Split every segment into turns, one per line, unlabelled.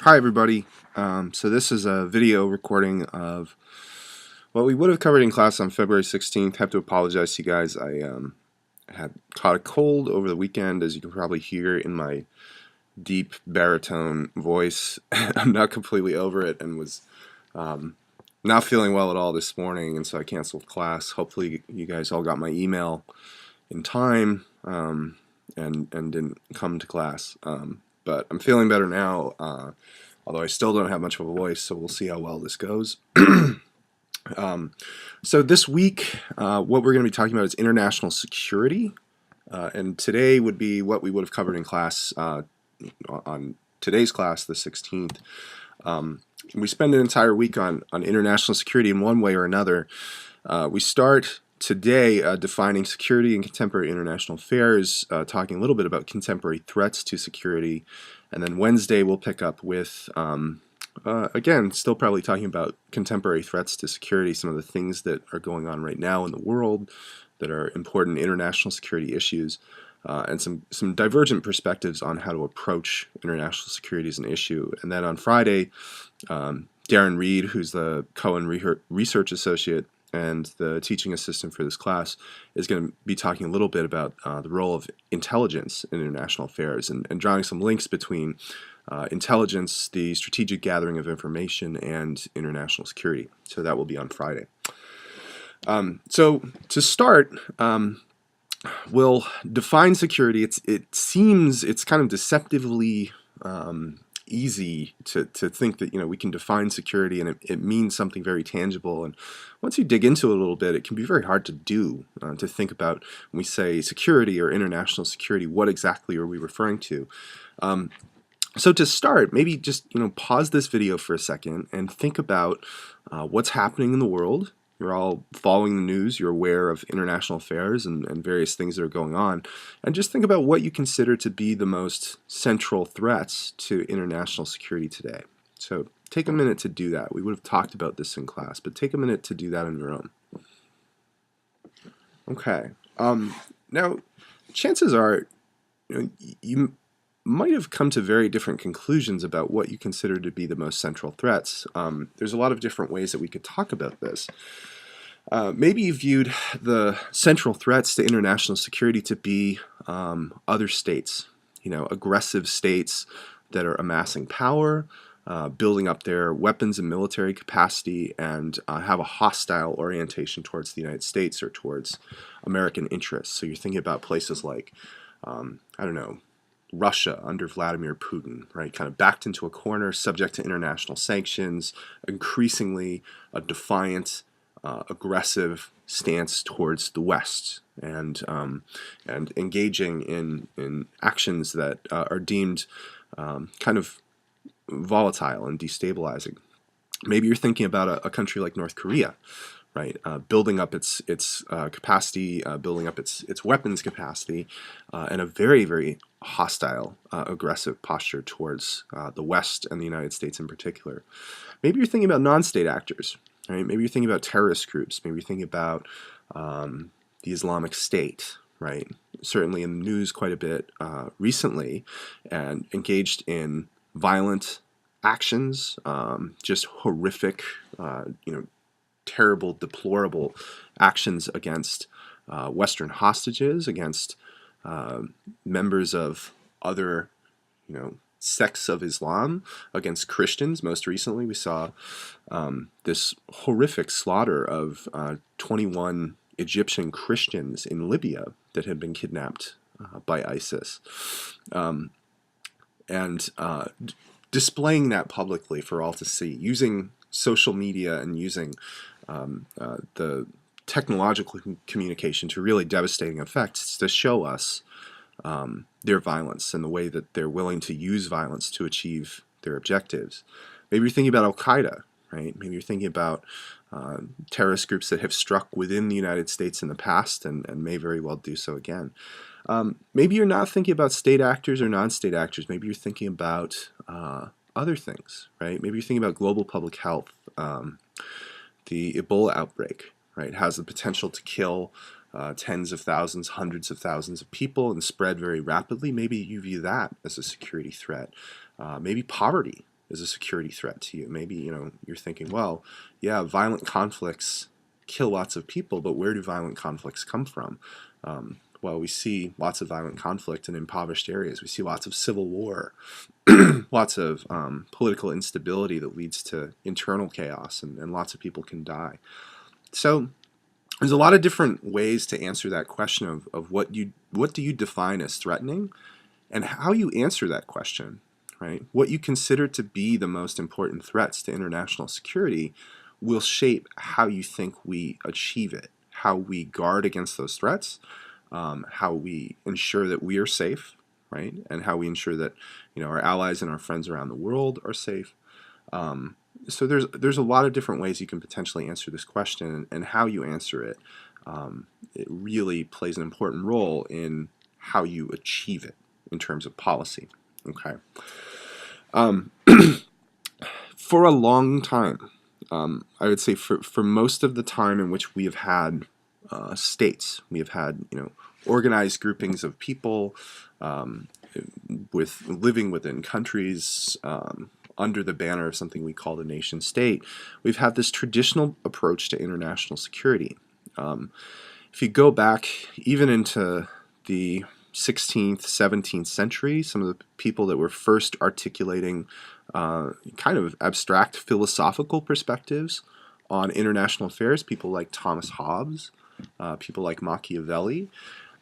Hi everybody. So this is a video recording of what we would have covered in class on February 16th. Have to apologize to you guys. I had caught a cold over the weekend, as you can probably hear in my deep baritone voice. I'm not completely over it and was not feeling well at all this morning, and so I canceled class. Hopefully you guys all got my email in time and didn't come to class. But I'm feeling better now, although I still don't have much of a voice, so we'll see how well this goes. So this week, what we're going to be talking about is international security, and today would be what we would have covered in class on today's class, the 16th. We spend an entire week on international security in one way or another. We start today defining security in contemporary international affairs, talking a little bit about contemporary threats to security, and then Wednesday we'll pick up with, again, still probably talking about contemporary threats to security, some of the things that are going on right now in the world that are important international security issues, and some divergent perspectives on how to approach international security as an issue. And then on Friday, Darren Reed, who's the Cohen Research Associate and the teaching assistant for this class, is going to be talking a little bit about the role of intelligence in international affairs and drawing some links between intelligence, the strategic gathering of information, and international security. So that will be on Friday. So to start, we'll define security. It seems it's kind of deceptively easy to think that we can define security and it means something very tangible, and once you dig into it a little bit, it can be very hard to do, to think about when we say security or international security, what exactly are we referring to. So to start, maybe just pause this video for a second and think about what's happening in the world. You're all following the news, you're aware of international affairs and various things that are going on, and just think about what you consider to be the most central threats to international security today. So take a minute to do that. We would have talked about this in class, but take a minute to do that on your own. Okay. Now, chances are you might have come to very different conclusions about what you consider to be the most central threats. There's a lot of different ways that we could talk about this. Maybe you viewed the central threats to international security to be other states, aggressive states that are amassing power, building up their weapons and military capacity, and have a hostile orientation towards the United States or towards American interests. So you're thinking about places like, I don't know, Russia under Vladimir Putin, right? Kind of backed into a corner, subject to international sanctions, increasingly a defiant, aggressive stance towards the West, and engaging in actions that are deemed kind of volatile and destabilizing. Maybe you're thinking about a country like North Korea, right? Building up its capacity, building up its weapons capacity, and a very, very hostile, aggressive posture towards the West and the United States in particular. Maybe you're thinking about non-state actors, right? Maybe you're thinking about terrorist groups. Maybe you're thinking about the Islamic State, right? Certainly in the news quite a bit recently, and engaged in violent actions, just horrific, terrible, deplorable actions against Western hostages, against members of other, sects of Islam, against Christians. Most recently, we saw this horrific slaughter of 21 Egyptian Christians in Libya that had been kidnapped by ISIS. And displaying that publicly for all to see, using social media and using the technological communication to really devastating effects to show us their violence and the way that they're willing to use violence to achieve their objectives. Maybe you're thinking about Al-Qaeda, right? Maybe you're thinking about terrorist groups that have struck within the United States in the past and may very well do so again. Maybe you're not thinking about state actors or non-state actors. Maybe you're thinking about other things, right? Maybe you're thinking about global public health. The Ebola outbreak, right, has the potential to kill tens of thousands, hundreds of thousands of people and spread very rapidly. Maybe you view that as a security threat. Maybe poverty, is a security threat to you. Maybe, you're thinking, well, yeah, violent conflicts kill lots of people, but where do violent conflicts come from? Well, we see lots of violent conflict in impoverished areas. We see lots of civil war, lots of political instability that leads to internal chaos, and lots of people can die. So there's a lot of different ways to answer that question of what do you define as threatening, and how you answer that question, right? What you consider to be the most important threats to international security will shape how you think we achieve it, how we guard against those threats, how we ensure that we are safe, right? And how we ensure that our allies and our friends around the world are safe. So there's a lot of different ways you can potentially answer this question, and how you answer it, it really plays an important role in how you achieve it in terms of policy. Okay. For a long time, I would say for most of the time in which we have had states, we have had organized groupings of people with living within countries under the banner of something we call the nation state. We've had this traditional approach to international security. If you go back even into the 16th, 17th century, some of the people that were first articulating kind of abstract philosophical perspectives on international affairs, people like Thomas Hobbes, people like Machiavelli,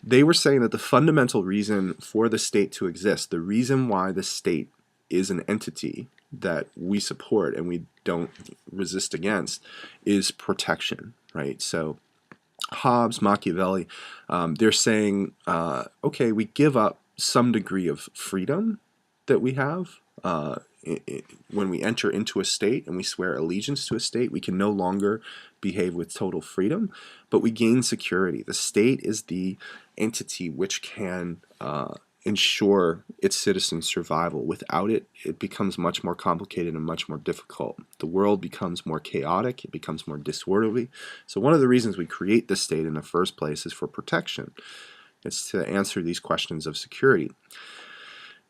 they were saying that the fundamental reason for the state to exist, the reason why the state is an entity that we support and we don't resist against, is protection, right? So Hobbes, Machiavelli, they're saying, okay, we give up some degree of freedom that we have. When we enter into a state and we swear allegiance to a state, we can no longer behave with total freedom, but we gain security. The state is the entity which can ensure its citizens' survival. Without it, it becomes much more complicated and much more difficult. The world becomes more chaotic, it becomes more disorderly. So one of the reasons we create the state in the first place is for protection. It's to answer these questions of security.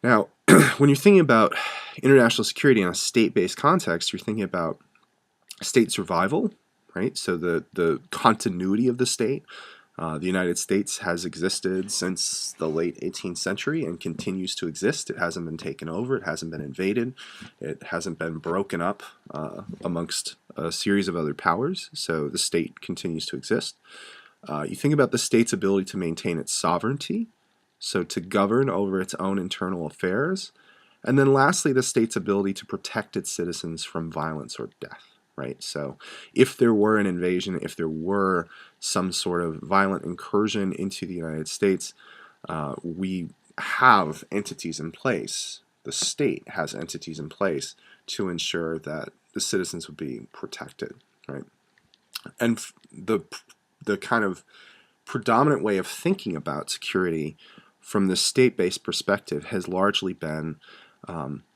Now, when you're thinking about international security in a state-based context, you're thinking about state survival, right? So the continuity of the state. The United States has existed since the late 18th century and continues to exist. It hasn't been taken over. It hasn't been invaded. It hasn't been broken up amongst a series of other powers. So the state continues to exist. You think about the state's ability to maintain its sovereignty, so to govern over its own internal affairs. And then lastly, the state's ability to protect its citizens from violence or death. Right? So if there were an invasion, if there were some sort of violent incursion into the United States, we have entities in place. The state has entities in place to ensure that the citizens would be protected. Right? And the kind of predominant way of thinking about security from the state-based perspective has largely been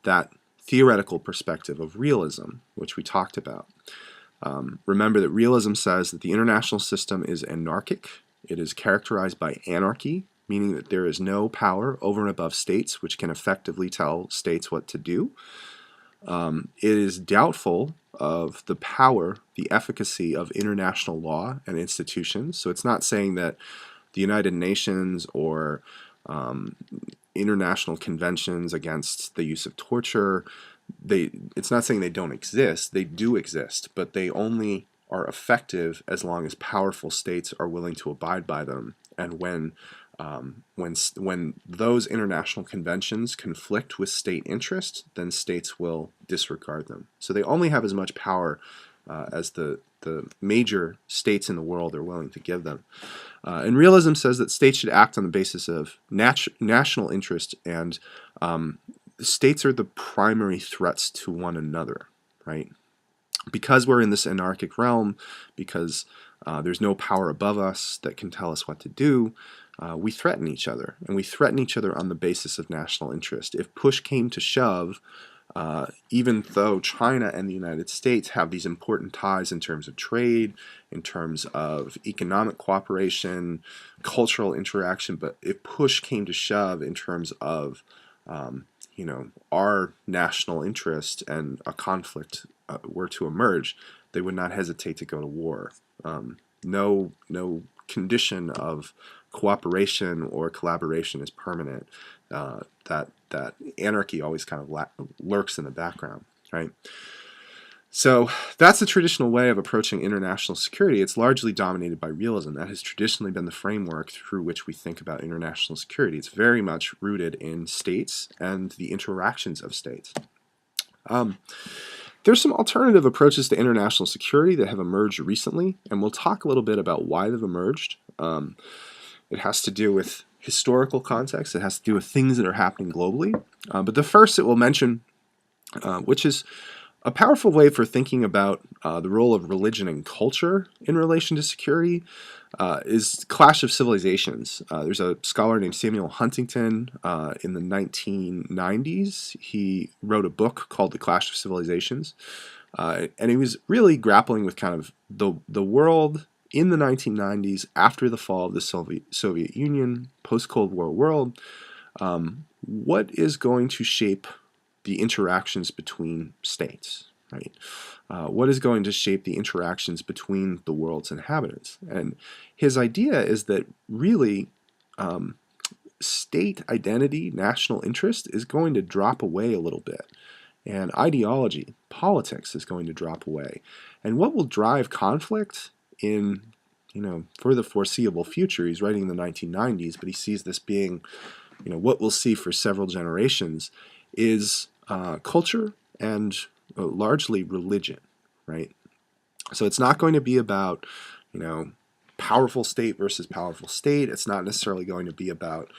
that theoretical perspective of realism, which we talked about. Remember that realism says that the international system is anarchic. It is characterized by anarchy, meaning that there is no power over and above states which can effectively tell states what to do. It is doubtful of the power, the efficacy of international law and institutions. So it's not saying that the United Nations or international conventions against the use of torture, it's not saying they don't exist. They do exist, but they only are effective as long as powerful states are willing to abide by them. And when those international conventions conflict with state interest, then states will disregard them. So they only have as much power as the major states in the world are willing to give them. And realism says that states should act on the basis of national interest, and states are the primary threats to one another, right? Because we're in this anarchic realm, because there's no power above us that can tell us what to do, we threaten each other, and we threaten each other on the basis of national interest. If push came to shove, even though China and the United States have these important ties in terms of trade, in terms of economic cooperation, cultural interaction, but if push came to shove in terms of our national interest and a conflict were to emerge, they would not hesitate to go to war. No condition of cooperation or collaboration is permanent. That anarchy always kind of lurks in the background, right? So that's the traditional way of approaching international security. It's largely dominated by realism. That has traditionally been the framework through which we think about international security. It's very much rooted in states and the interactions of states. There's some alternative approaches to international security that have emerged recently, and we'll talk a little bit about why they've emerged. It has to do with historical context. It has to do with things that are happening globally. But the first that we'll mention, which is a powerful way for thinking about the role of religion and culture in relation to security, is Clash of Civilizations. There's a scholar named Samuel Huntington in the 1990s. He wrote a book called The Clash of Civilizations, and he was really grappling with kind of the world in the 1990s after the fall of the Soviet Union, post-Cold War world. What is going to shape the interactions between states, right? What is going to shape the interactions between the world's inhabitants? And his idea is that really state identity, national interest is going to drop away a little bit. And ideology, politics is going to drop away. And what will drive conflict in, for the foreseeable future, he's writing in the 1990s, but he sees this being, what we'll see for several generations, is culture and largely religion, right? So it's not going to be about, powerful state versus powerful state. It's not necessarily going to be about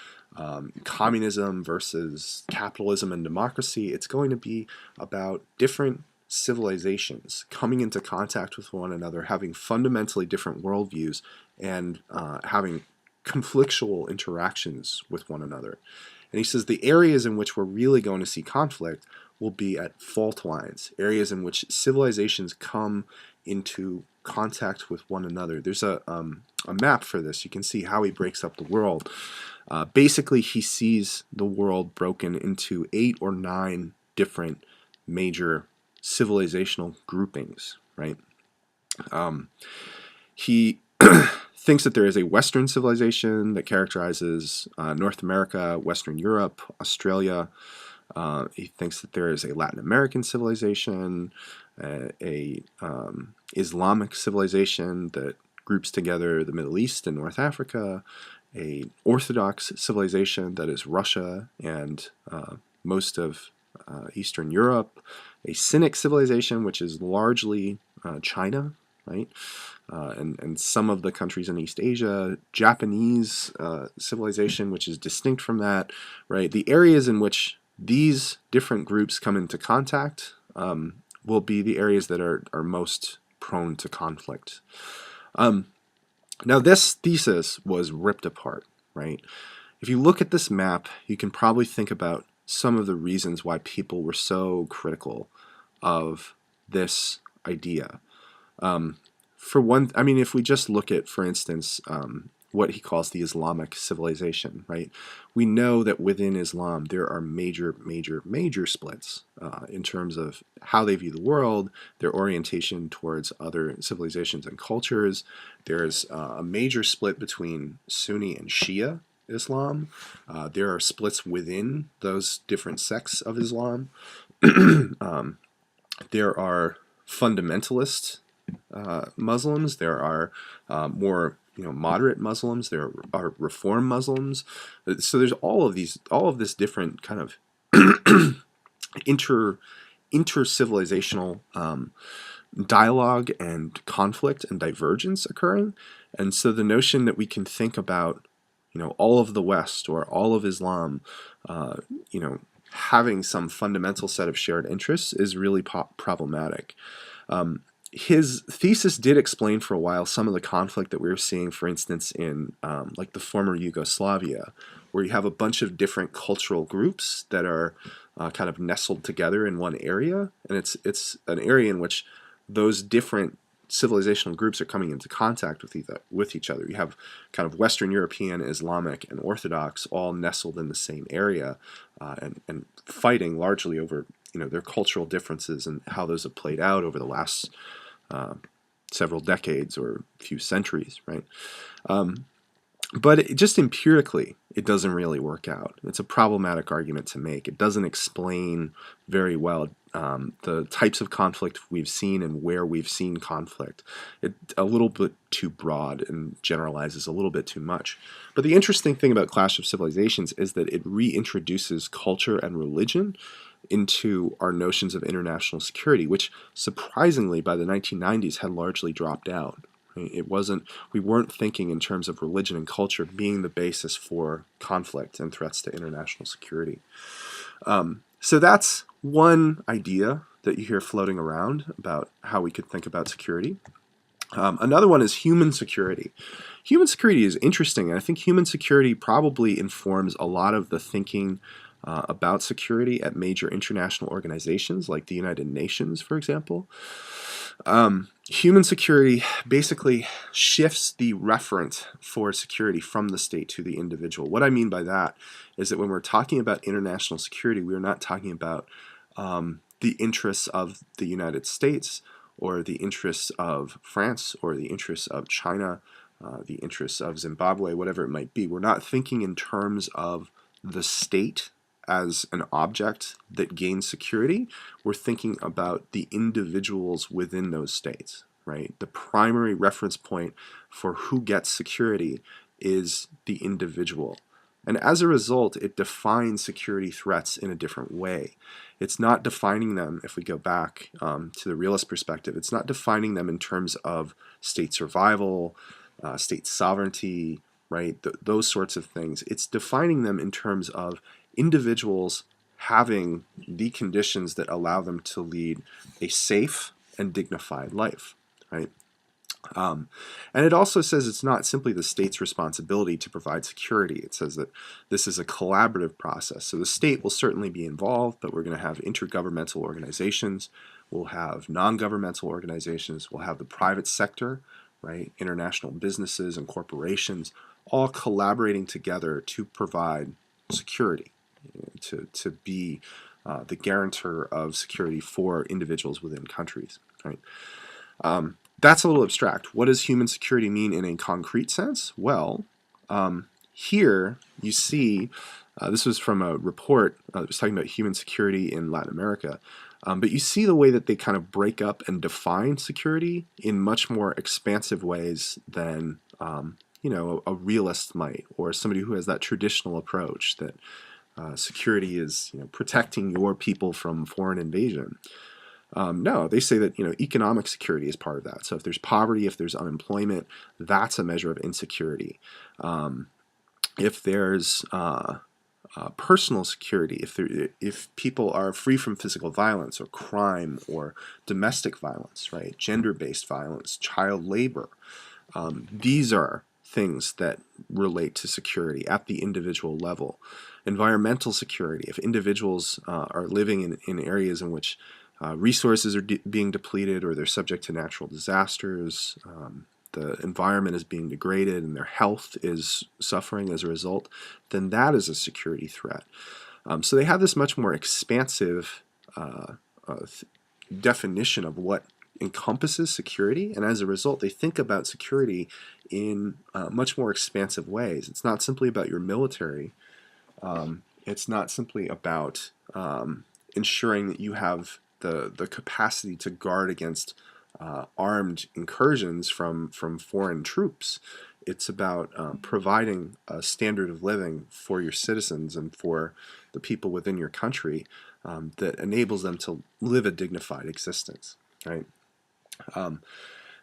communism versus capitalism and democracy. It's going to be about different civilizations coming into contact with one another, having fundamentally different worldviews, and having conflictual interactions with one another. And he says the areas in which we're really going to see conflict will be at fault lines, areas in which civilizations come into contact with one another. There's a map for this. You can see how he breaks up the world. Basically, he sees the world broken into 8 or 9 different major civilizational groupings, right? He thinks that there is a Western civilization that characterizes North America, Western Europe, Australia. He thinks that there is a Latin American civilization, a Islamic civilization that groups together the Middle East and North Africa, a Orthodox civilization that is Russia and most of Eastern Europe, a Cynic civilization which is largely China, right? And some of the countries in East Asia, Japanese civilization, which is distinct from that, right? The areas in which these different groups come into contact will be the areas that are most prone to conflict. Now, this thesis was ripped apart, right? If you look at this map, you can probably think about some of the reasons why people were so critical of this idea. For one, I mean, if we just look at, for instance, what he calls the Islamic civilization, right? We know that within Islam there are major splits in terms of how they view the world, their orientation towards other civilizations and cultures. There's a major split between Sunni and Shia Islam. There are splits within those different sects of Islam. There are fundamentalist Muslims. There are more moderate Muslims. There are Reform Muslims. So there's all of this different kind of inter-civilizational dialogue and conflict and divergence occurring. And so the notion that we can think about all of the West or all of Islam having some fundamental set of shared interests is really problematic. His thesis did explain for a while some of the conflict that we were seeing, for instance, in like the former Yugoslavia, where you have a bunch of different cultural groups that are kind of nestled together in one area, and it's an area in which those different civilizational groups are coming into contact with each other. You have kind of Western European, Islamic, and Orthodox all nestled in the same area and fighting largely over their cultural differences and how those have played out over the last several decades or few centuries, right? But just empirically, it doesn't really work out. It's a problematic argument to make. It doesn't explain very well the types of conflict we've seen and where we've seen conflict. It's a little bit too broad and generalizes a little bit too much. But the interesting thing about Clash of Civilizations is that it reintroduces culture and religion into our notions of international security, which surprisingly by the 1990s had largely dropped out. We weren't thinking in terms of religion and culture being the basis for conflict and threats to international security. So that's one idea that you hear floating around about how we could think about security. Another one is human security. Human security is interesting, and I think human security probably informs a lot of the thinking about security at major international organizations like the United Nations, for example. Human security basically shifts the referent for security from the state to the individual. What I mean by that is that when we're talking about international security, we are not talking about the interests of the United States or the interests of France or the interests of China, the interests of Zimbabwe, whatever it might be. We're not thinking in terms of the state as an object that gains security. We're thinking about the individuals within those states, right? The primary reference point for who gets security is the individual. And as a result, it defines security threats in a different way. It's not defining them, if we go back to the realist perspective, it's not defining them in terms of state survival, state sovereignty, right? Those sorts of things. It's defining them in terms of individuals having the conditions that allow them to lead a safe and dignified life, right? And it also says it's not simply the state's responsibility to provide security. It says that this is a collaborative process. So the state will certainly be involved, but we're going to have intergovernmental organizations, we'll have non-governmental organizations, we'll have the private sector, right? International businesses and corporations, all collaborating together to provide security, to be the guarantor of security for individuals within countries, right? That's a little abstract. What does human security mean in a concrete sense? Well, here you see, this was from a report that was talking about human security in Latin America, but you see the way that they kind of break up and define security in much more expansive ways than a realist might, or somebody who has that traditional approach that security is protecting your people from foreign invasion. No, they say that economic security is part of that. So if there's poverty, if there's unemployment, that's a measure of insecurity. If there's personal security, if people are free from physical violence or crime or domestic violence, right, gender-based violence, child labor, these are things that relate to security at the individual level. Environmental security, if individuals are living in areas in which resources are being depleted or they're subject to natural disasters, the environment is being degraded and their health is suffering as a result, then that is a security threat. So they have this much more expansive definition of what encompasses security, and as a result they think about security in much more expansive ways. It's not simply about your military. It's not simply about ensuring that you have the capacity to guard against armed incursions from foreign troops. It's about providing a standard of living for your citizens and for the people within your country that enables them to live a dignified existence, right?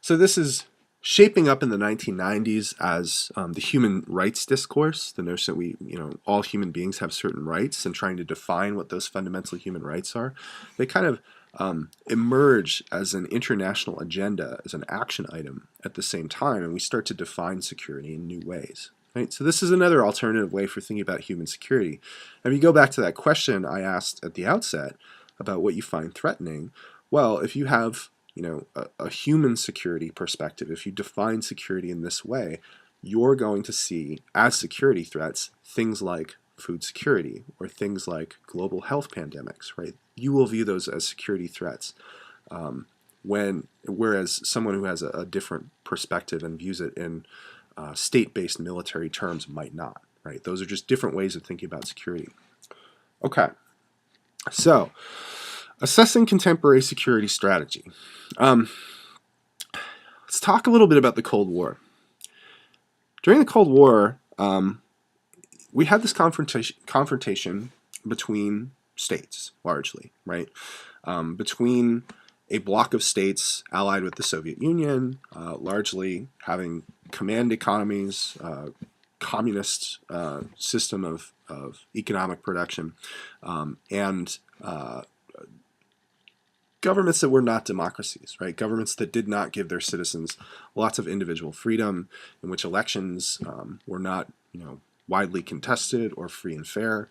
So this is shaping up in the 1990s as the human rights discourse, the notion that all human beings have certain rights, and trying to define what those fundamental human rights are. They kind of emerge as an international agenda, as an action item at the same time, and we start to define security in new ways. Right? So this is another alternative way for thinking about human security. And if you go back to that question I asked at the outset about what you find threatening, well, if you have a human security perspective, if you define security in this way, you're going to see as security threats things like food security or things like global health pandemics, right? You will view those as security threats. Whereas someone who has a different perspective and views it in state-based military terms might not, right? Those are just different ways of thinking about security. Okay, so assessing contemporary security strategy. Let's talk a little bit about the Cold War. During the Cold War, we had this confrontation between states, largely, right? Between a block of states allied with the Soviet Union, largely having command economies, communist system of economic production, and governments that were not democracies, right? Governments that did not give their citizens lots of individual freedom, in which elections were not, widely contested or free and fair,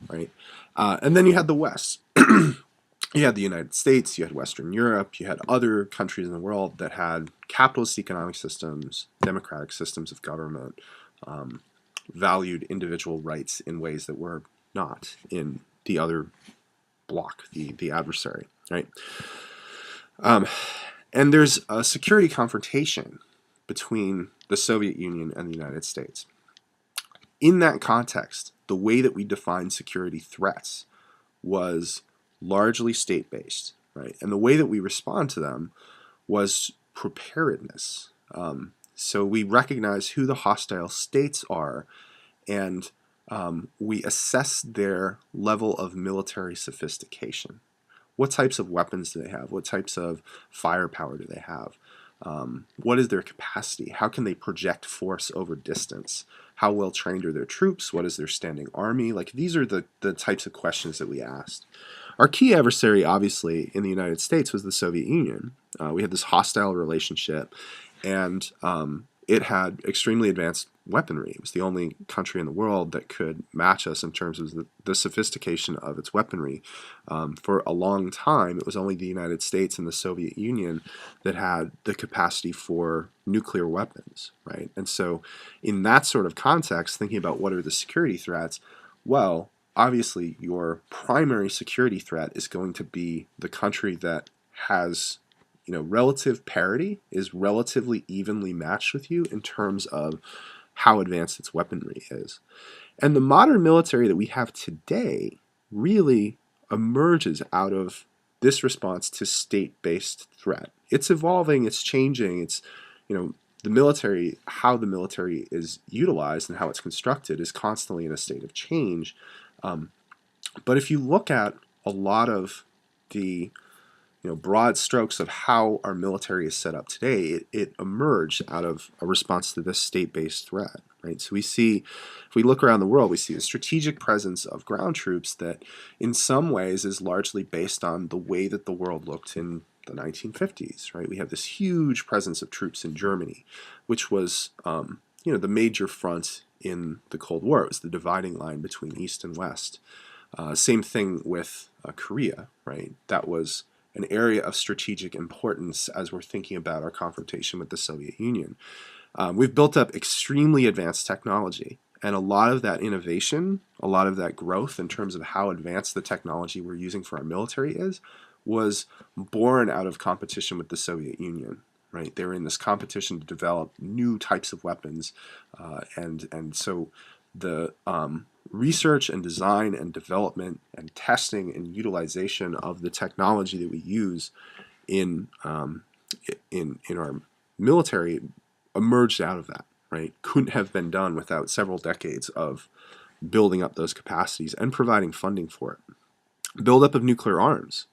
right? And then you had the West. You had the United States, you had Western Europe, you had other countries in the world that had capitalist economic systems, democratic systems of government, valued individual rights in ways that were not in the other bloc, the adversary, right? And there's a security confrontation between the Soviet Union and the United States. In that context, the way that we define security threats was largely state-based, right? And the way that we respond to them was preparedness. So we recognize who the hostile states are, and we assess their level of military sophistication. What types of weapons do they have? What types of firepower do they have? What is their capacity? How can they project force over distance? How well trained are their troops? What is their standing army? Like, these are the types of questions that we asked. Our key adversary, obviously, in the United States was the Soviet Union. We had this hostile relationship, and it had extremely advanced weaponry. It was the only country in the world that could match us in terms of the sophistication of its weaponry. For a long time, it was only the United States and the Soviet Union that had the capacity for nuclear weapons, right? And so in that sort of context, thinking about what are the security threats, well, obviously your primary security threat is going to be the country that has relative parity, is relatively evenly matched with you in terms of how advanced its weaponry is. And the modern military that we have today really emerges out of this response to state-based threat. It's evolving, it's changing, it's, the military, how the military is utilized and how it's constructed is constantly in a state of change. But if you look at a lot of the broad strokes of how our military is set up today, it emerged out of a response to this state-based threat, right? So we see, if we look around the world, we see a strategic presence of ground troops that in some ways is largely based on the way that the world looked in the 1950s, right? We have this huge presence of troops in Germany, which was, the major front in the Cold War. It was the dividing line between East and West. Same thing with Korea, right? That was an area of strategic importance as we're thinking about our confrontation with the Soviet Union. We've built up extremely advanced technology, and a lot of that innovation, a lot of that growth in terms of how advanced the technology we're using for our military was born out of competition with the Soviet Union, right? They were in this competition to develop new types of weapons, and so the research and design and development and testing and utilization of the technology that we use in our military emerged out of that, right? Couldn't have been done without several decades of building up those capacities and providing funding for it. Buildup of nuclear arms.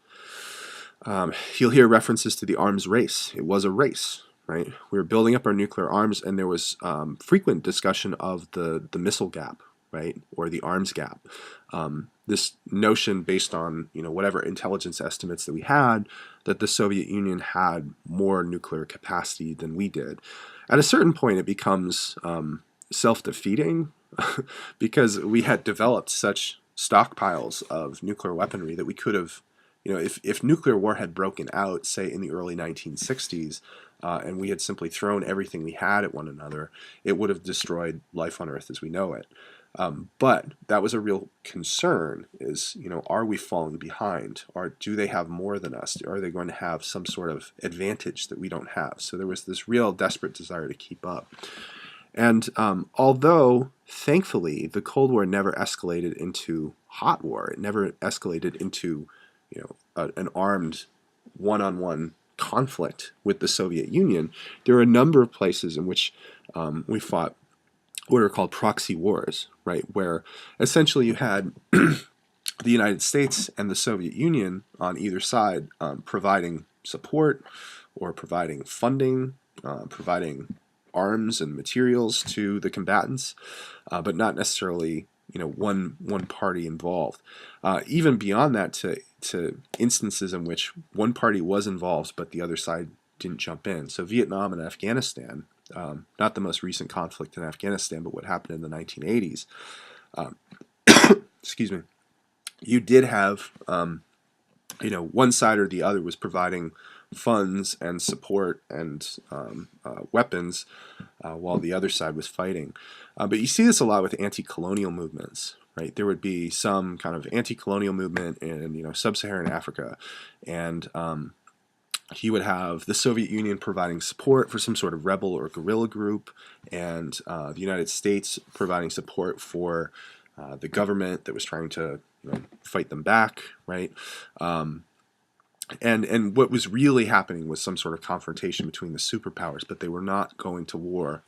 You'll hear references to the arms race. It was a race, right? We were building up our nuclear arms, and there was frequent discussion of the missile gap, right, or the arms gap. This notion based on whatever intelligence estimates that we had, that the Soviet Union had more nuclear capacity than we did. At a certain point, it becomes self-defeating because we had developed such stockpiles of nuclear weaponry that we could have if nuclear war had broken out, say in the early 1960s, and we had simply thrown everything we had at one another, it would have destroyed life on Earth as we know it. But that was a real concern, is, are we falling behind? Or do they have more than us? Are they going to have some sort of advantage that we don't have? So there was this real desperate desire to keep up. And although, thankfully, the Cold War never escalated into hot war, it never escalated into an armed one-on-one conflict with the Soviet Union, there are a number of places in which we fought what are called proxy wars, right? Where essentially you had the United States and the Soviet Union on either side providing support or providing funding, providing arms and materials to the combatants, but not necessarily one party involved. Even beyond that, to instances in which one party was involved but the other side didn't jump in. So Vietnam and Afghanistan, not the most recent conflict in Afghanistan, but what happened in the 1980s. Excuse me. You did have, one side or the other was providing funds and support and weapons while the other side was fighting. But you see this a lot with anti-colonial movements, right? There would be some kind of anti-colonial movement in sub-Saharan Africa, and he would have the Soviet Union providing support for some sort of rebel or guerrilla group, and the United States providing support for the government that was trying to fight them back, right? And what was really happening was some sort of confrontation between the superpowers, but they were not going to war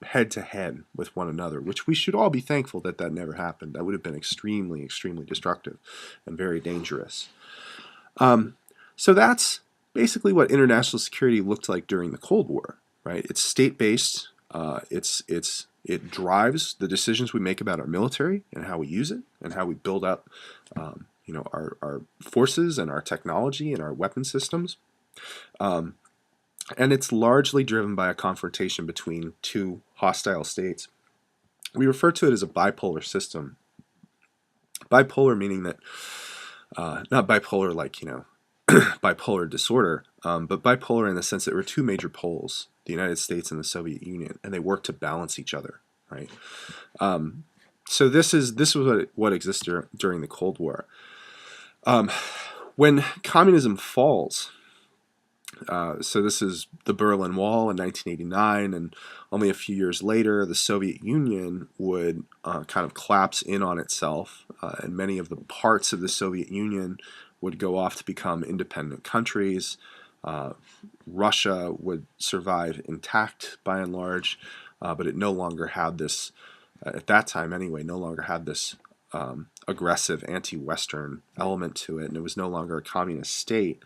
head to head with one another, which we should all be thankful that never happened. That would have been extremely, extremely destructive and very dangerous. So that's basically what international security looked like during the Cold War, right? It's state-based. It drives the decisions we make about our military and how we use it and how we build up our forces and our technology and our weapon systems. And it's largely driven by a confrontation between two hostile states. We refer to it as a bipolar system. Bipolar meaning that, not bipolar like, bipolar disorder, but bipolar in the sense that there were two major poles, the United States and the Soviet Union, and they worked to balance each other, right? So this was what existed during the Cold War. When communism falls, so this is the Berlin Wall in 1989, and only a few years later, the Soviet Union would kind of collapse in on itself, and many of the parts of the Soviet Union would go off to become independent countries. Russia would survive intact by and large, but it no longer had this, at that time anyway, no longer had this aggressive anti-Western element to it, and it was no longer a communist state.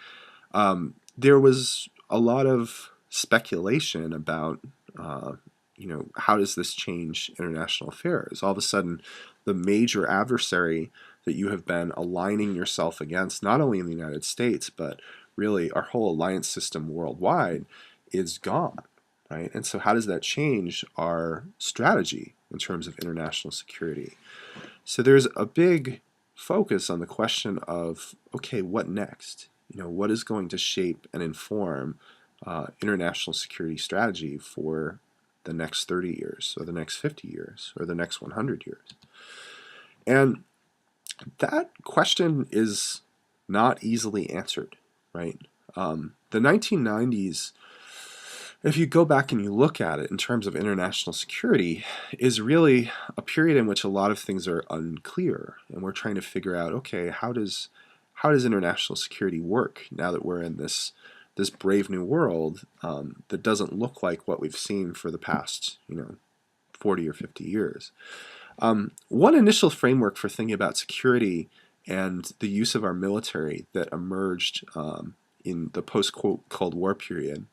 There was a lot of speculation about, how does this change international affairs? All of a sudden, the major adversary that you have been aligning yourself against, not only in the United States, but really our whole alliance system worldwide, is gone, right? And so how does that change our strategy in terms of international security? So there's a big focus on the question of, okay, what next? What is going to shape and inform international security strategy for the next 30 years, or the next 50 years, or the next 100 years? And that question is not easily answered, right? The 1990s, if you go back and you look at it in terms of international security, is really a period in which a lot of things are unclear, and we're trying to figure out, okay, how does international security work now that we're in this brave new world that doesn't look like what we've seen for the past 40 or 50 years. One initial framework for thinking about security and the use of our military that emerged in the post-Cold War period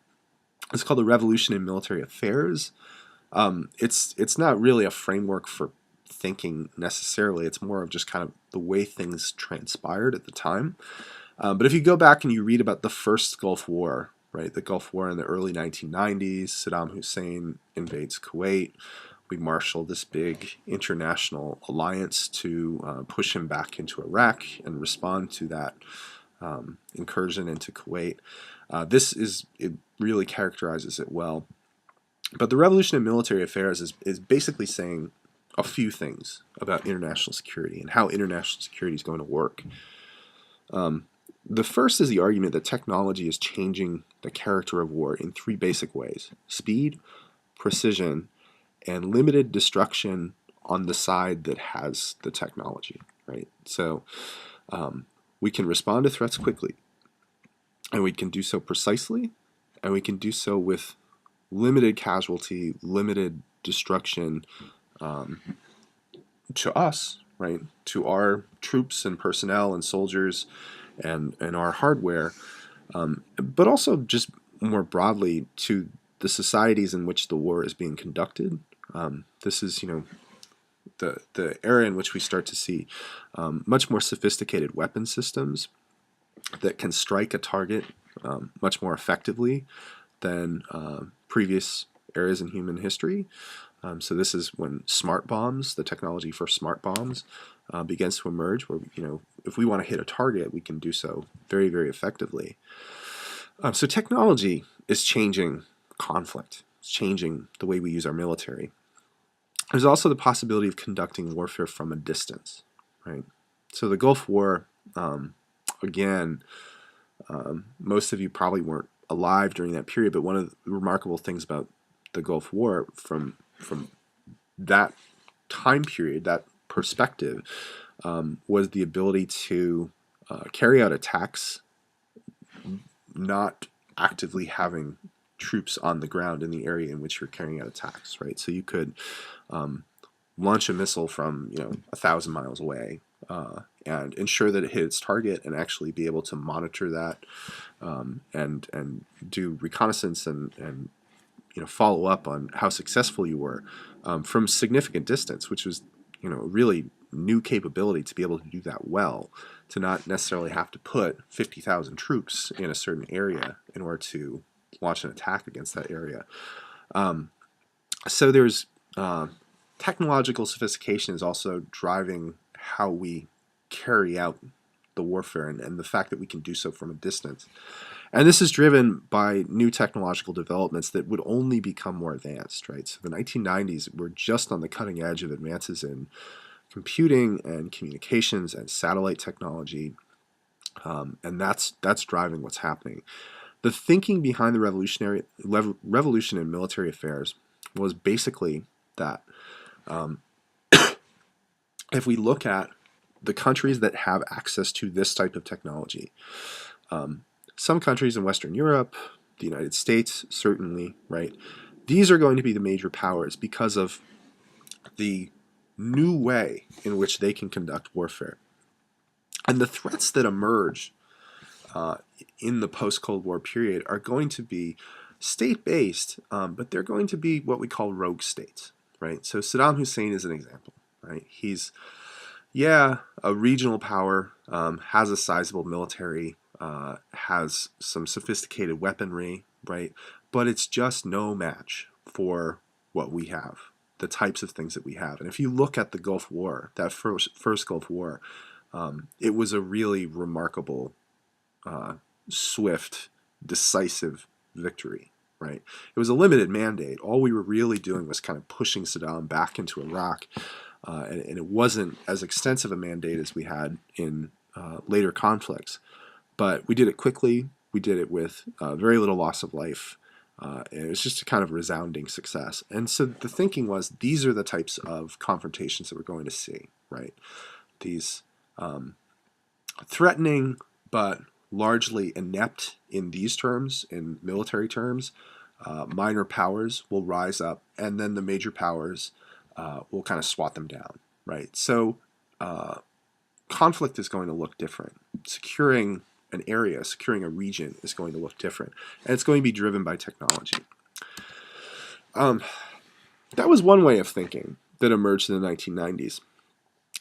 is called the Revolution in Military Affairs. It's not really a framework for thinking necessarily. It's more of just kind of the way things transpired at the time. But if you go back and you read about the first Gulf War, right, the Gulf War in the early 1990s, Saddam Hussein invades Kuwait. We marshaled this big international alliance to push him back into Iraq and respond to that incursion into Kuwait. It really characterizes it well. But the revolution in military affairs is basically saying a few things about international security and how international security is going to work. The first is the argument that technology is changing the character of war in three basic ways: speed, precision, and limited destruction on the side that has the technology, right? So we can respond to threats quickly, and we can do so precisely, and we can do so with limited casualty, limited destruction to us, right? To our troops and personnel and soldiers and our hardware, but also just more broadly to the societies in which the war is being conducted. This is, the era in which we start to see much more sophisticated weapon systems that can strike a target much more effectively than previous eras in human history. So this is when smart bombs, the technology for smart bombs, begins to emerge, where if we want to hit a target, we can do so very, very effectively. So technology is changing conflict. It's changing the way we use our military. There's also the possibility of conducting warfare from a distance, right? So the Gulf War, again, most of you probably weren't alive during that period, but one of the remarkable things about the Gulf War from that time period, that perspective, was the ability to carry out attacks not actively having troops on the ground in the area in which you're carrying out attacks, right? So you could launch a missile from 1,000 miles away and ensure that it hit its target, and actually be able to monitor that and do reconnaissance and follow up on how successful you were from significant distance, which was a really new capability to be able to do that well, to not necessarily have to put 50,000 troops in a certain area in order to launch an attack against that area. So there's technological sophistication is also driving how we carry out the warfare, and the fact that we can do so from a distance. And this is driven by new technological developments that would only become more advanced, right? So the 1990s were just on the cutting edge of advances in computing and communications and satellite technology, and that's driving what's happening. The thinking behind the revolution in military affairs was basically that if we look at the countries that have access to this type of technology, some countries in Western Europe, the United States, certainly, right? These are going to be the major powers because of the new way in which they can conduct warfare. And the threats that emerge in the post-Cold War period are going to be state-based, but they're going to be what we call rogue states, right? So Saddam Hussein is an example, right? He's, a regional power, has a sizable military, has some sophisticated weaponry, right? But it's just no match for what we have, the types of things that we have. And if you look at the Gulf War, that first Gulf War, it was a really remarkable, swift, decisive victory, right? It was a limited mandate. All we were really doing was kind of pushing Saddam back into Iraq, and it wasn't as extensive a mandate as we had in later conflicts. But we did it quickly. We did it with very little loss of life. And it was just a kind of resounding success. And so the thinking was, these are the types of confrontations that we're going to see, right? These threatening but largely inept in these terms, in military terms, minor powers will rise up, and then the major powers will kind of swat them down, right? So conflict is going to look different. Securing an area, securing a region is going to look different, and it's going to be driven by technology. That was one way of thinking that emerged in the 1990s.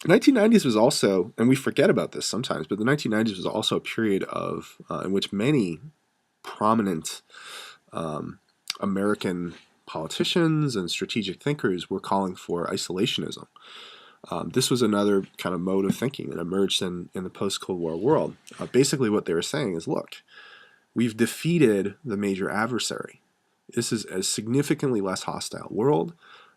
The 1990s was also, and we forget about this sometimes, but the 1990s was also a period of in which many prominent American politicians and strategic thinkers were calling for isolationism, This was another kind of mode of thinking that emerged in the post-Cold War world. Basically what they were saying is, look, we've defeated the major adversary. This is a significantly less hostile world.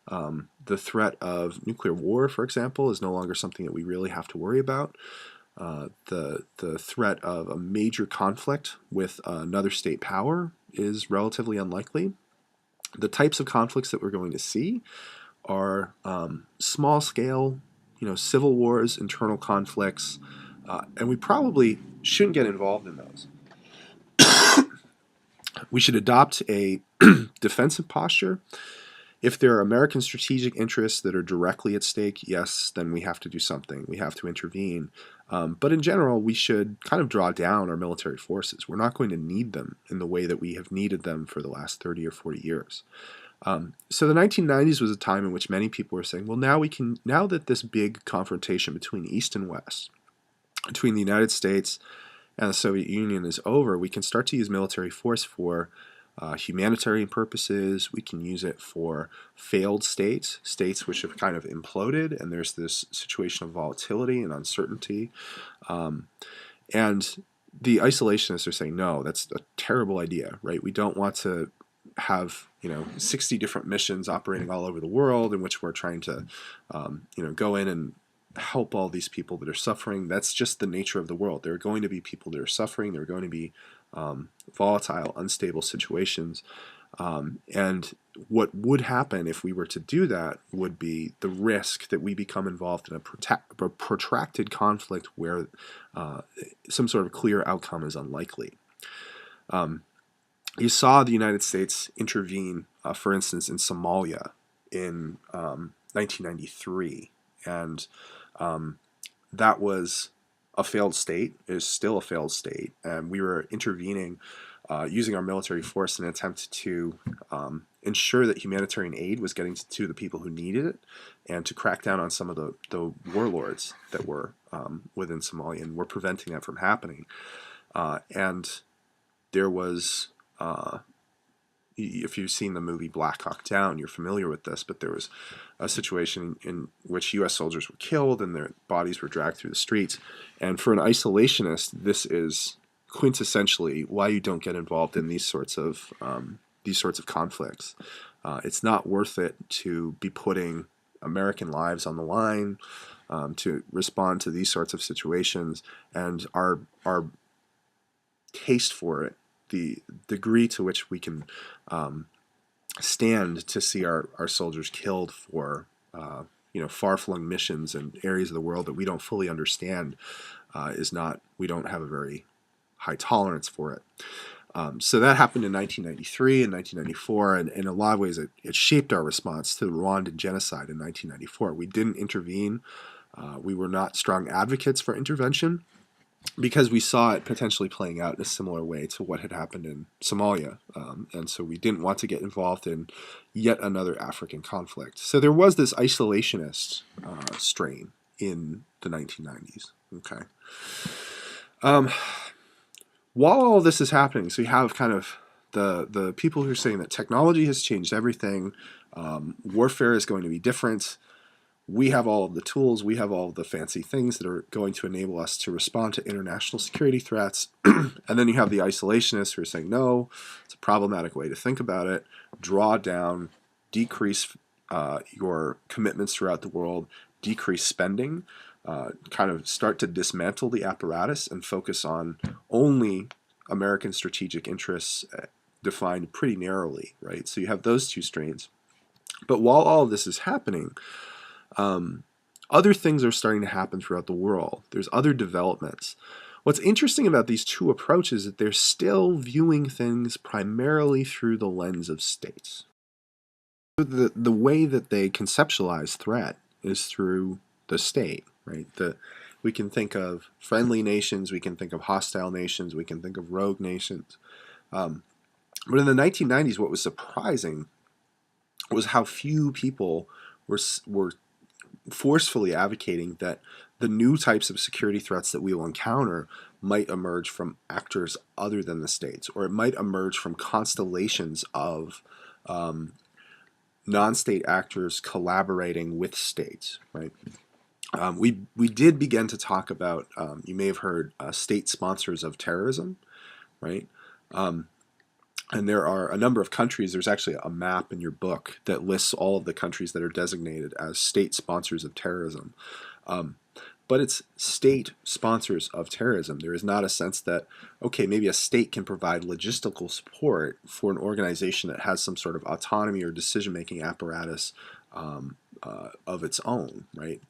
The threat of nuclear war, for example, is no longer something that we really have to worry about. The threat of a major conflict with another state power is relatively unlikely. The types of conflicts that we're going to see are small scale, civil wars, internal conflicts, and we probably shouldn't get involved in those. We should adopt a defensive posture. If there are American strategic interests that are directly at stake, yes, then we have to do something. We have to intervene. But in general, we should kind of draw down our military forces. We're not going to need them in the way that we have needed them for the last 30 or 40 years. So the 1990s was a time in which many people were saying, well, now that this big confrontation between East and West, between the United States and the Soviet Union is over, we can start to use military force for humanitarian purposes. We can use it for failed states, states which have kind of imploded, and there's this situation of volatility and uncertainty. And the isolationists are saying, no, that's a terrible idea, right? We don't want to have 60 different missions operating all over the world in which we're trying to go in and help all these people that are suffering. That's just the nature of the world. There are going to be people that are suffering. There are going to be volatile, unstable situations. And what would happen if we were to do that would be the risk that we become involved in a protracted conflict where some sort of clear outcome is unlikely. You saw the United States intervene, for instance, in Somalia in 1993, and that was a failed state. It is still a failed state, and we were intervening using our military force in an attempt to ensure that humanitarian aid was getting to the people who needed it, and to crack down on some of the warlords that were within Somalia, and were preventing that from happening. And there was, if you've seen the movie Black Hawk Down, you're familiar with this, but there was a situation in which U.S. soldiers were killed and their bodies were dragged through the streets. And for an isolationist, this is quintessentially why you don't get involved in these sorts of conflicts. It's not worth it to be putting American lives on the line to respond to these sorts of situations, and our taste for it, the degree to which we can stand to see our soldiers killed for far-flung missions in areas of the world that we don't fully understand we don't have a very high tolerance for it. So that happened in 1993 and 1994, and in a lot of ways it shaped our response to the Rwandan genocide in 1994. We didn't intervene. We were not strong advocates for intervention, because we saw it potentially playing out in a similar way to what had happened in Somalia. And so we didn't want to get involved in yet another African conflict. So there was this isolationist strain in the 1990s. Okay. While all of this is happening, so you have kind of the people who are saying that technology has changed everything, warfare is going to be different. We have all of the tools, we have all of the fancy things that are going to enable us to respond to international security threats. And then you have the isolationists who are saying, no, it's a problematic way to think about it. Draw down, decrease your commitments throughout the world, decrease spending, kind of start to dismantle the apparatus and focus on only American strategic interests defined pretty narrowly, right? So you have those two strains. But while all of this is happening, other things are starting to happen throughout the world. There's other developments. What's interesting about these two approaches is that they're still viewing things primarily through the lens of states. The way that they conceptualize threat is through the state, right? We can think of friendly nations, we can think of hostile nations, we can think of rogue nations. But in the 1990s, what was surprising was how few people were forcefully advocating that the new types of security threats that we will encounter might emerge from actors other than the states, or it might emerge from constellations of non-state actors collaborating with states, right? We did begin to talk about, you may have heard, state sponsors of terrorism, right? Um, and there are a number of countries. There's actually a map in your book that lists all of the countries that are designated as state sponsors of terrorism. Um, but it's state sponsors of terrorism. There is not a sense that, okay, maybe a state can provide logistical support for an organization that has some sort of autonomy or decision-making apparatus of its own, right?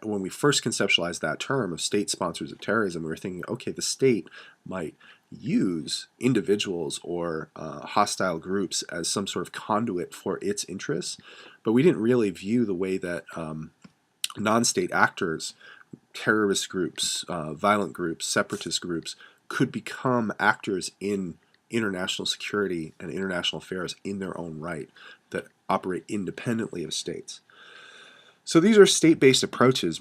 When we first conceptualized that term of state sponsors of terrorism, we were thinking, okay, the state might use individuals or hostile groups as some sort of conduit for its interests, but we didn't really view the way that non-state actors, terrorist groups, violent groups, separatist groups, could become actors in international security and international affairs in their own right that operate independently of states. So these are state-based approaches,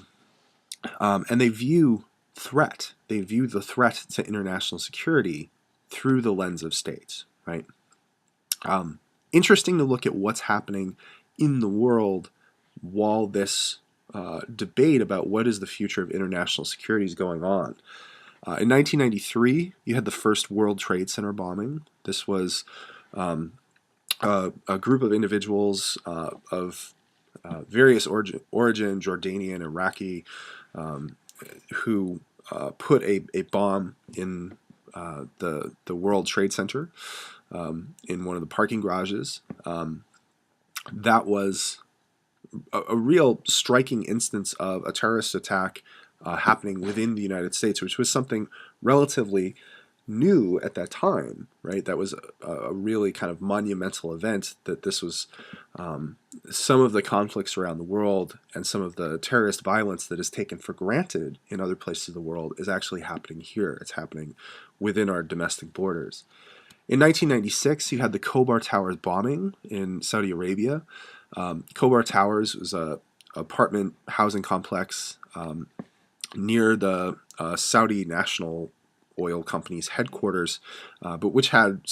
and they view threat. They view the threat to international security through the lens of states, right? Interesting to look at what's happening in the world while this debate about what is the future of international security is going on. In 1993, you had the first World Trade Center bombing. This was a group of individuals of various origin, Jordanian, Iraqi, who put a bomb in the World Trade Center in one of the parking garages. That was a real striking instance of a terrorist attack happening within the United States, which was something relatively new at that time, right? That was a really kind of monumental event, that this was some of the conflicts around the world and some of the terrorist violence that is taken for granted in other places of the world is actually happening here. It's happening within our domestic borders. In 1996, you had the Khobar Towers bombing in Saudi Arabia. Khobar Towers was a apartment housing complex near the Saudi National Oil Company's headquarters, but which had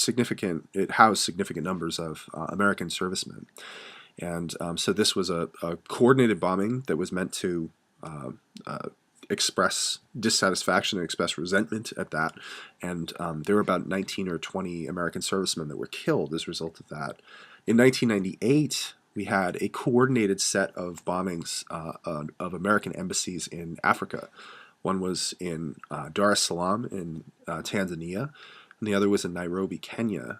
it housed significant numbers of American servicemen. And so this was a coordinated bombing that was meant to express dissatisfaction and express resentment at that. And there were about 19 or 20 American servicemen that were killed as a result of that. In 1998, we had a coordinated set of bombings of American embassies in Africa. One was in Dar es Salaam in Tanzania, and the other was in Nairobi, Kenya.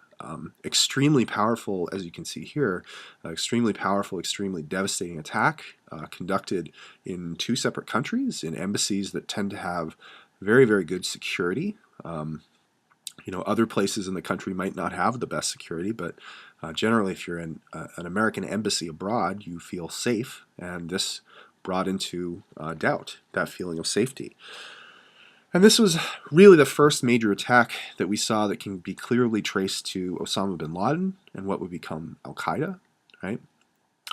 Extremely powerful, as you can see here, extremely powerful, extremely devastating attack conducted in two separate countries, in embassies that tend to have very, very good security. Other places in the country might not have the best security, but generally if you're in an American embassy abroad, you feel safe, and this brought into doubt that feeling of safety. And this was really the first major attack that we saw that can be clearly traced to Osama bin Laden and what would become Al-Qaeda, right?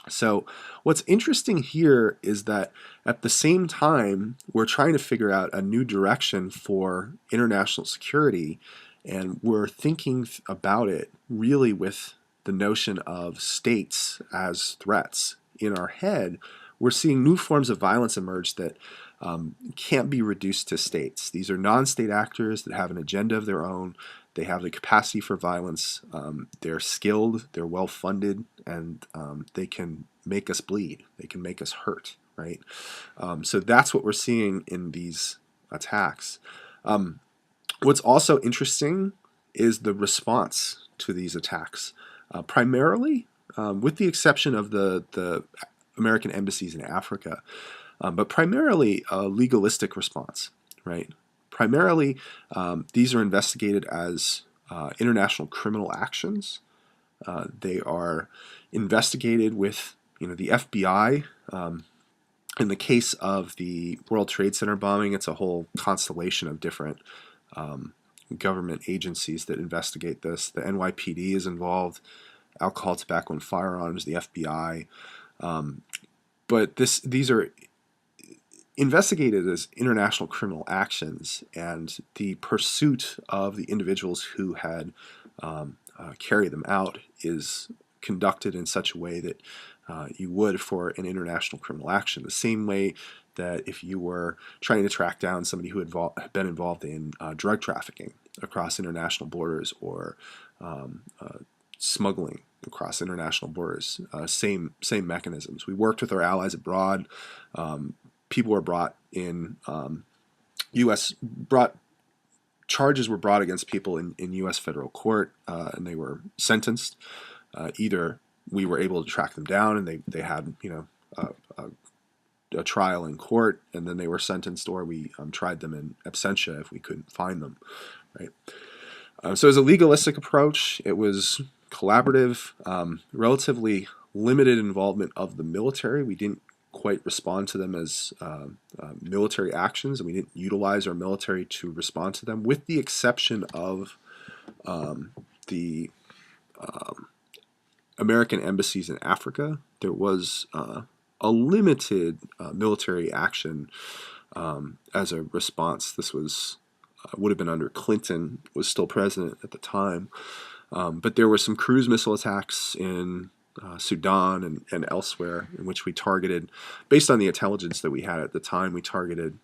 So what's interesting here is that at the same time, we're trying to figure out a new direction for international security, and we're thinking about it really with the notion of states as threats. In our head, we're seeing new forms of violence emerge that can't be reduced to states. These are non-state actors that have an agenda of their own. They have the capacity for violence. They're skilled, they're well-funded, and they can make us bleed. They can make us hurt, right? So that's what we're seeing in these attacks. What's also interesting is the response to these attacks. Primarily, with the exception of the American embassies in Africa, but primarily a legalistic response, right? Primarily, these are investigated as international criminal actions. They are investigated with, the FBI. In the case of the World Trade Center bombing, it's a whole constellation of different government agencies that investigate this. The NYPD is involved, alcohol, tobacco, and firearms, the FBI. But these are investigated as international criminal actions, and the pursuit of the individuals who had carried them out is conducted in such a way that you would for an international criminal action. The same way that if you were trying to track down somebody who had been involved in drug trafficking across international borders, or smuggling across international borders, same mechanisms. We worked with our allies abroad. People were brought in charges were brought against people in U.S. federal court, and they were sentenced. Either we were able to track them down, and they had a trial in court, and then they were sentenced, or we tried them in absentia if we couldn't find them. Right. So as a legalistic approach, it was collaborative, relatively limited involvement of the military. We didn't quite respond to them as military actions, and we didn't utilize our military to respond to them, with the exception of the American embassies in Africa. There was a limited military action as a response. This was would have been under Clinton, was still president at the time. But there were some cruise missile attacks in Sudan and elsewhere, in which we targeted, based on the intelligence that we had at the time, we targeted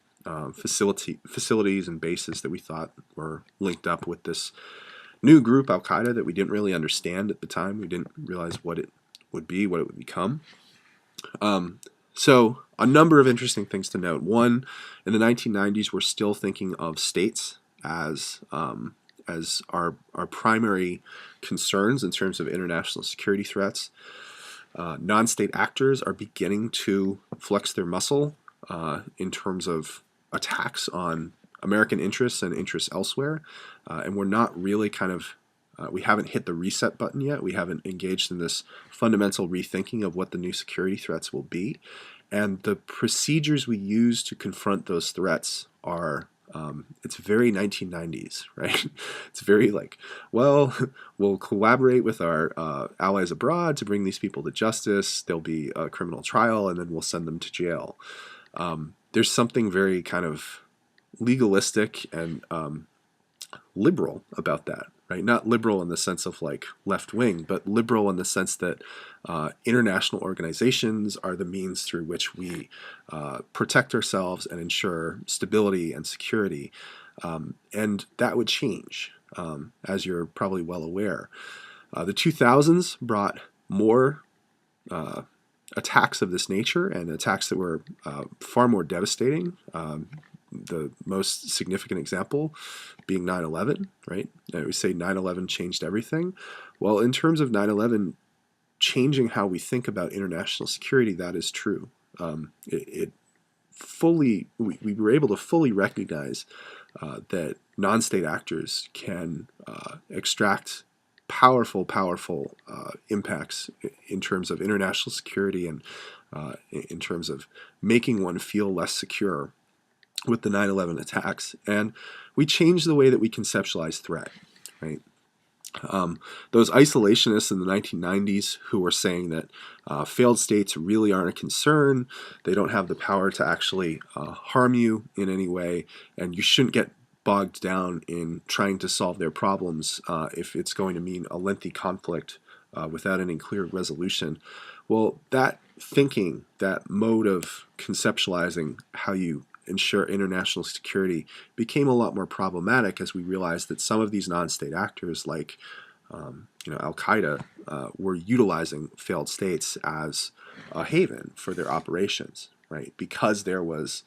facilities and bases that we thought were linked up with this new group, Al-Qaeda, that we didn't really understand at the time. We didn't realize what it would be, what it would become. So a number of interesting things to note. One, in the 1990s, we're still thinking of states as our primary concerns in terms of international security threats. Non-state actors are beginning to flex their muscle in terms of attacks on American interests and interests elsewhere, and we're not really we haven't hit the reset button yet. We haven't engaged in this fundamental rethinking of what the new security threats will be. And the procedures we use to confront those threats are, it's very 1990s, right? It's very like, well, we'll collaborate with our allies abroad to bring these people to justice. There'll be a criminal trial, and then we'll send them to jail. There's something very kind of legalistic and liberal about that, right? Not liberal in the sense of like left wing, but liberal in the sense that international organizations are the means through which we protect ourselves and ensure stability and security. And that would change, as you're probably well aware. The 2000s brought more attacks of this nature, and attacks that were far more devastating. The most significant example being 9/11, right? We say 9/11 changed everything. Well, in terms of 9/11 changing how we think about international security, that is true. We were able to fully recognize that non-state actors can extract powerful impacts in terms of international security, and in terms of making one feel less secure with the 9/11 attacks. And we changed the way that we conceptualize threat, right? Those isolationists in the 1990s who were saying that failed states really aren't a concern, they don't have the power to actually harm you in any way, and you shouldn't get bogged down in trying to solve their problems if it's going to mean a lengthy conflict without any clear resolution. Well, that thinking, that mode of conceptualizing how you ensure international security, became a lot more problematic as we realized that some of these non-state actors, like Al-Qaeda, were utilizing failed states as a haven for their operations, right? Because there was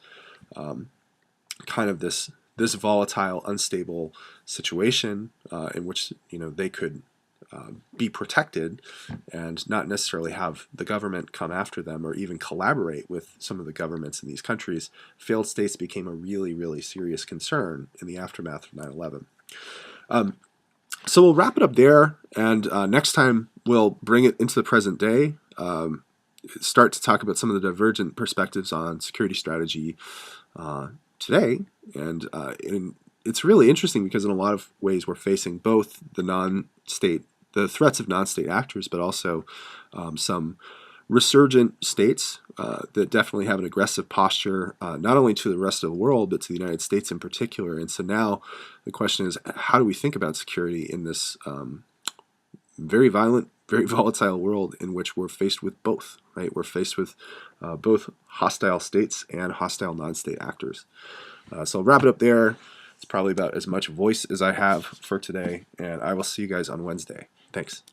kind of this volatile, unstable situation in which they could be protected and not necessarily have the government come after them or even collaborate with some of the governments in these countries. Failed states became a really, really serious concern in the aftermath of 9/11. So we'll wrap it up there, and next time we'll bring it into the present day, start to talk about some of the divergent perspectives on security strategy today. And it's really interesting because in a lot of ways we're facing both the threats of non-state actors, but also some resurgent states that definitely have an aggressive posture, not only to the rest of the world, but to the United States in particular. And so now the question is, how do we think about security in this very violent very volatile world in which we're faced with both, right? We're faced with both hostile states and hostile non-state actors. So I'll wrap it up there. It's probably about as much voice as I have for today, and I will see you guys on Wednesday. Thanks.